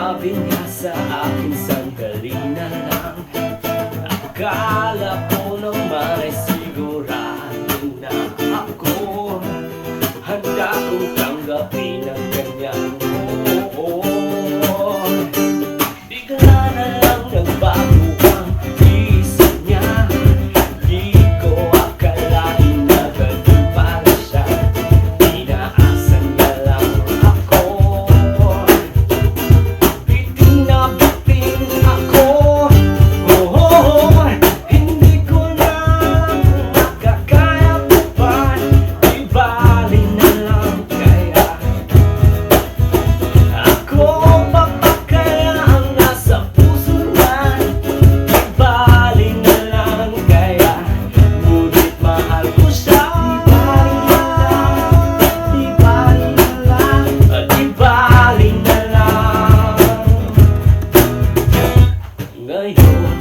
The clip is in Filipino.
Sinabi niya sa akin sandali na lang. Akala ko naman ay sigurado na ako. Handa kong tanggapin ang kanyang oo. Bigla na lang nagbago ang isip niya. Di ko akalain na ganun pala siya. Inaasan niya lang ako. Bitin na bitin ako. Hindi ko na makakaya pa. Di bali na lang kaya ako pa kaya ang nasa puso niya. Di bali na lang kaya ngunit mahal ko siya. Di bali na lang, di bali na lang. Ngayon